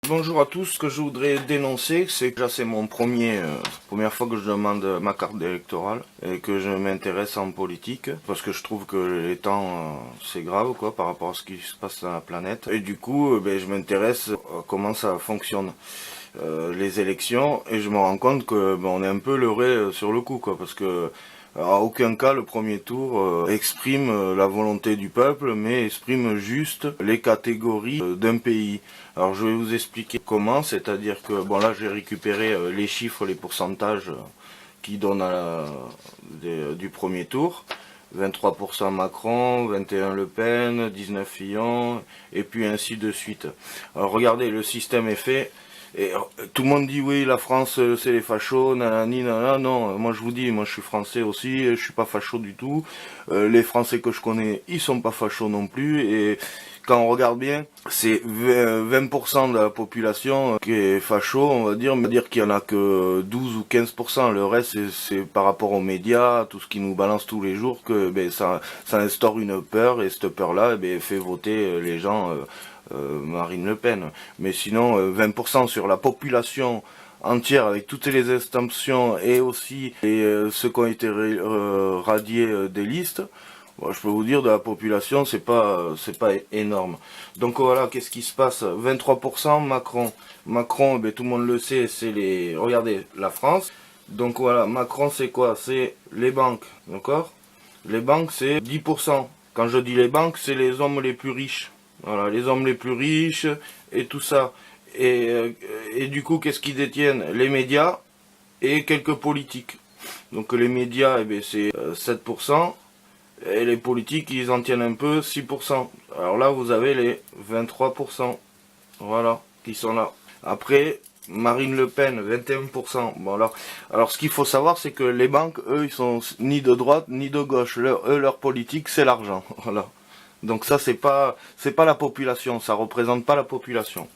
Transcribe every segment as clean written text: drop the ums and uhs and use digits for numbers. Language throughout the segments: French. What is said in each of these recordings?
Bonjour à tous, ce que je voudrais dénoncer, c'est que déjà c'est mon première fois que je demande ma carte électorale et que je m'intéresse en politique parce que je trouve que les temps c'est grave quoi par rapport à ce qui se passe dans la planète et du coup je m'intéresse à comment ça fonctionne les élections et je me rends compte que on est un peu leurré sur le coup quoi parce que à aucun cas le premier tour exprime la volonté du peuple, mais exprime juste les catégories d'un pays. Alors je vais vous expliquer comment, c'est-à-dire que bon là j'ai récupéré les chiffres, les pourcentages qui donnent du premier tour. 23% Macron, 21 Le Pen, 19 Fillon, et puis ainsi de suite. Alors regardez, le système est fait. Et tout le monde dit oui, la France c'est les fachos, nanani, nanana. Non, moi je vous dis, moi je suis français aussi, je suis pas facho du tout. Les Français que je connais, ils sont pas fachos non plus. Et quand on regarde bien, c'est 20% de la population qui est facho, on va dire qu'il y en a que 12 ou 15%. Le reste c'est par rapport aux médias, tout ce qui nous balance tous les jours, que ça instaure une peur et cette peur-là fait voter les gens. Marine Le Pen. Mais sinon, 20% sur la population entière avec toutes les extensions et aussi ceux qui ont été radiés des listes. Bon, je peux vous dire de la population, c'est pas énorme. Donc voilà, qu'est-ce qui se passe? 23% Macron. Macron, tout le monde le sait, c'est les. Regardez, la France. Donc voilà, Macron c'est quoi? C'est les banques, d'accord? Les banques c'est 10%. Quand je dis les banques, c'est les hommes les plus riches. Voilà, les hommes les plus riches et tout ça. Et du coup, qu'est-ce qu'ils détiennent? Les médias et quelques politiques. Donc les médias, c'est 7%. Et les politiques, ils en tiennent un peu, 6%. Alors là, vous avez les 23%. Voilà, qui sont là. Après, Marine Le Pen, 21%. Bon, alors ce qu'il faut savoir, c'est que les banques, eux, ils sont ni de droite ni de gauche. Leur politique, c'est l'argent. Voilà. Donc ça, c'est pas la population. Ça représente pas la population.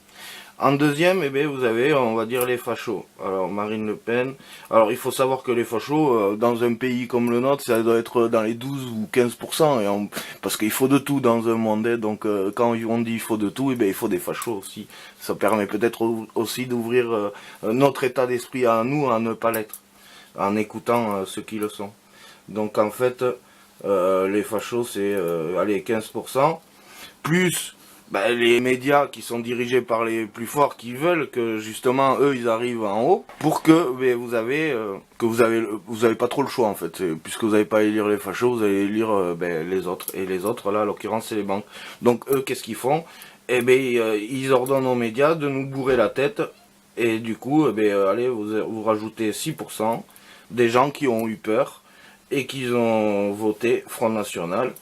En deuxième, vous avez, on va dire, les fachos. Alors, Marine Le Pen. Alors, il faut savoir que les fachos, dans un pays comme le nôtre, ça doit être dans les 12 ou 15%. Parce qu'il faut de tout dans un monde. Donc, quand on dit il faut de tout, il faut des fachos aussi. Ça permet peut-être aussi d'ouvrir notre état d'esprit à nous, à ne pas l'être. En écoutant ceux qui le sont. Donc, en fait, les fachos, c'est, allez, 15%. Plus les médias qui sont dirigés par les plus forts qui veulent que justement eux ils arrivent en haut pour que vous avez pas trop le choix en fait, puisque vous n'avez pas à lire les fachos, vous allez lire les autres, et les autres là en l'occurrence c'est les banques. Donc eux qu'est-ce qu'ils font? Ils ordonnent aux médias de nous bourrer la tête et du coup allez vous rajoutez 6% des gens qui ont eu peur et qui ont voté Front National.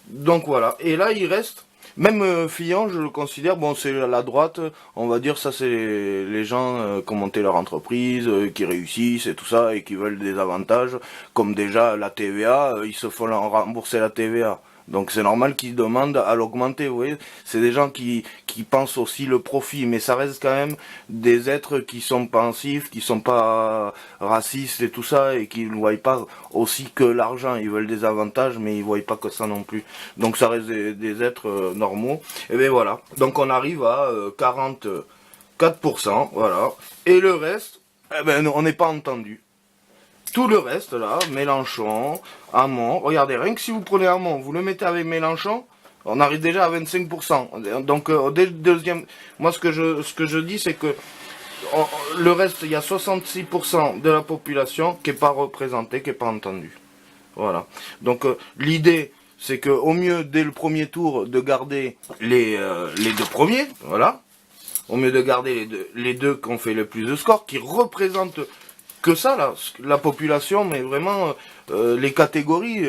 Donc voilà, et là il reste même Fillon, je le considère, bon, c'est la droite, on va dire, ça c'est les gens qui ont monté leur entreprise, qui réussissent et tout ça, et qui veulent des avantages, comme déjà la TVA, ils se font rembourser la TVA. Donc c'est normal qu'ils demandent à l'augmenter, vous voyez. C'est des gens qui pensent aussi le profit, mais ça reste quand même des êtres qui sont pensifs, qui sont pas racistes et tout ça, et qui ne voient pas aussi que l'argent. Ils veulent des avantages, mais ils voient pas que ça non plus. Donc ça reste des êtres normaux. Et bien voilà. Donc on arrive à 44%, voilà. Et le reste, on n'est pas entendu. Tout le reste, là, Mélenchon, Hamon, regardez, rien que si vous prenez Hamon, vous le mettez avec Mélenchon, on arrive déjà à 25%. Donc, dès le deuxième, moi, ce que je dis, c'est que le reste, il y a 66% de la population qui n'est pas représentée, qui n'est pas entendue. Voilà. Donc, l'idée, c'est que au mieux, dès le premier tour, de garder les deux premiers, voilà. Au mieux de garder les deux qui ont fait le plus de scores, qui représentent que ça, là, la population, mais vraiment les catégories,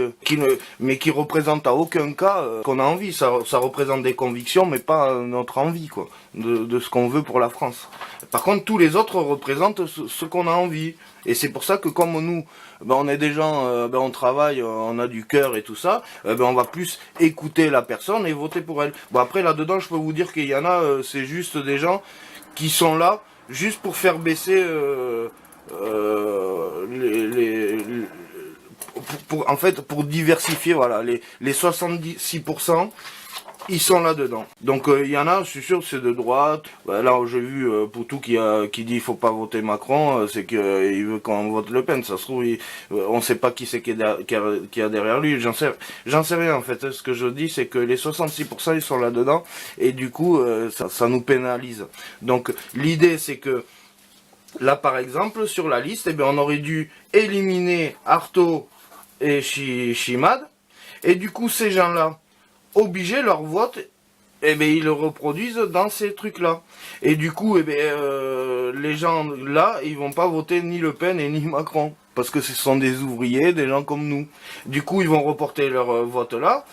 mais qui représentent à aucun cas qu'on a envie. Ça représente des convictions, mais pas notre envie, quoi, de ce qu'on veut pour la France. Par contre, tous les autres représentent ce qu'on a envie. Et c'est pour ça que comme nous, on est des gens, on travaille, on a du cœur et tout ça, on va plus écouter la personne et voter pour elle. Bon, après, là-dedans, je peux vous dire qu'il y en a, c'est juste des gens qui sont là juste pour faire baisser... en fait, pour diversifier, voilà, les 66%, ils sont là-dedans. Donc il y en a, je suis sûr, c'est de droite. Là, j'ai vu Poutou qui dit il faut pas voter Macron, c'est qu'il veut qu'on vote Le Pen. Ça se trouve, on sait pas qui c'est qui y a derrière lui. J'en sais rien en fait. Ce que je dis, c'est que les 66% ils sont là-dedans et du coup, ça nous pénalise. Donc l'idée, c'est que là, par exemple, sur la liste, eh bien, on aurait dû éliminer Artaud et Chimad. Et du coup, ces gens-là, obligés, leur vote, eh bien, ils le reproduisent dans ces trucs-là. Et du coup, eh bien, les gens là, ils vont pas voter ni Le Pen et ni Macron. Parce que ce sont des ouvriers, des gens comme nous. Du coup, ils vont reporter leur vote là.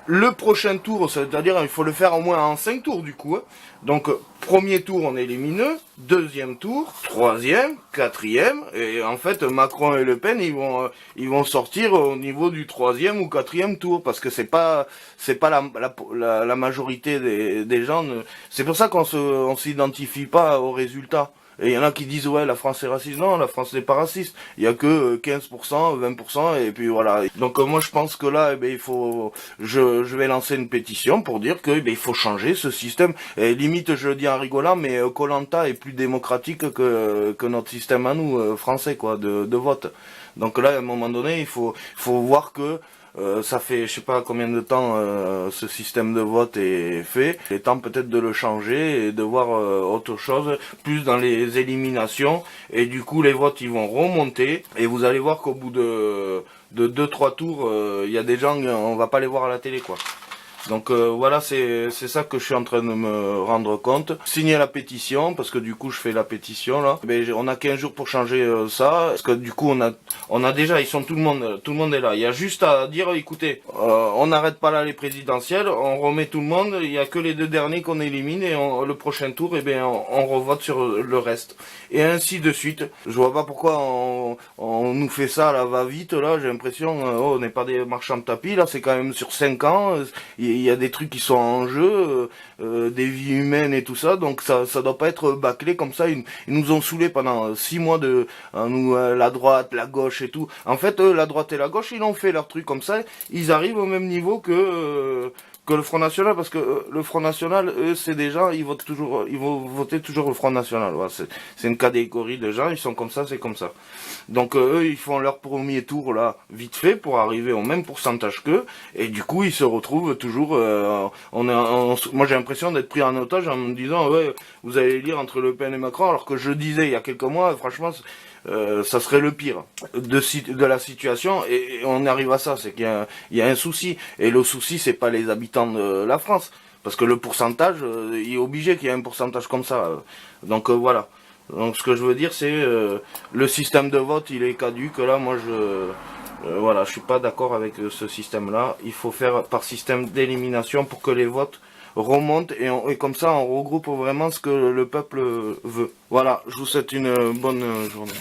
Le prochain tour, c'est-à-dire il faut le faire au moins en 5 tours du coup. Hein. Donc premier tour on élimine eux, deuxième tour, troisième, quatrième, et en fait Macron et Le Pen ils vont sortir au niveau du troisième ou quatrième tour parce que c'est pas la majorité des gens. C'est pour ça on s'identifie pas aux résultats. Et il y en a qui disent ouais la France est raciste. Non, la France n'est pas raciste. Il y a que 15%, 20% et puis voilà. Donc moi je pense que là il faut je vais lancer une pétition pour dire que il faut changer ce système. Et limite je le dis en rigolant mais Koh-Lanta est plus démocratique que notre système à nous français quoi de vote. Donc là à un moment donné il faut voir que ça fait je sais pas combien de temps ce système de vote est fait. Il est temps peut-être de le changer et de voir autre chose, plus dans les éliminations. Et du coup les votes ils vont remonter et vous allez voir qu'au bout de 2-3 tours, il y a des gens, on va pas les voir à la télé quoi. Donc voilà, c'est ça que je suis en train de me rendre compte. Signer la pétition, parce que du coup je fais la pétition là. Mais on a 15 jours pour changer ça, parce que du coup on a déjà, tout le monde est là. Il y a juste à dire, écoutez, on n'arrête pas là les présidentielles, on remet tout le monde, il y a que les 2 derniers qu'on élimine et le prochain tour, on revote sur le reste. Et ainsi de suite. Je vois pas pourquoi on nous fait ça là, va vite là, j'ai l'impression, on n'est pas des marchands de tapis là, c'est quand même sur 5 ans. Il y a des trucs qui sont en jeu, des vies humaines et tout ça, donc ça doit pas être bâclé comme ça. Ils nous ont saoulés pendant 6 mois la droite, la gauche et tout. En fait, la droite et la gauche, ils ont fait leur truc comme ça. Ils arrivent au même niveau que le Front National, parce que le Front National, eux, c'est des gens, ils vont voter toujours le Front National. Voilà, c'est une catégorie de gens, ils sont comme ça, c'est comme ça. Donc eux, ils font leur premier tour là, vite fait, pour arriver au même pourcentage qu'eux, et du coup, ils se retrouvent toujours. Moi, j'ai l'impression d'être pris en otage en me disant, ouais, vous allez lire entre Le Pen et Macron, alors que je disais il y a quelques mois, franchement. Ça serait le pire de la situation et on arrive à ça, c'est qu'il y a un souci et le souci c'est pas les habitants de la France parce que le pourcentage il est obligé qu'il y ait un pourcentage comme ça donc voilà. Donc ce que je veux dire c'est le système de vote il est caduque là. Moi voilà, je suis pas d'accord avec ce système là. Il faut faire par système d'élimination pour que les votes remonte et comme ça on regroupe vraiment ce que le peuple veut. Voilà, je vous souhaite une bonne journée.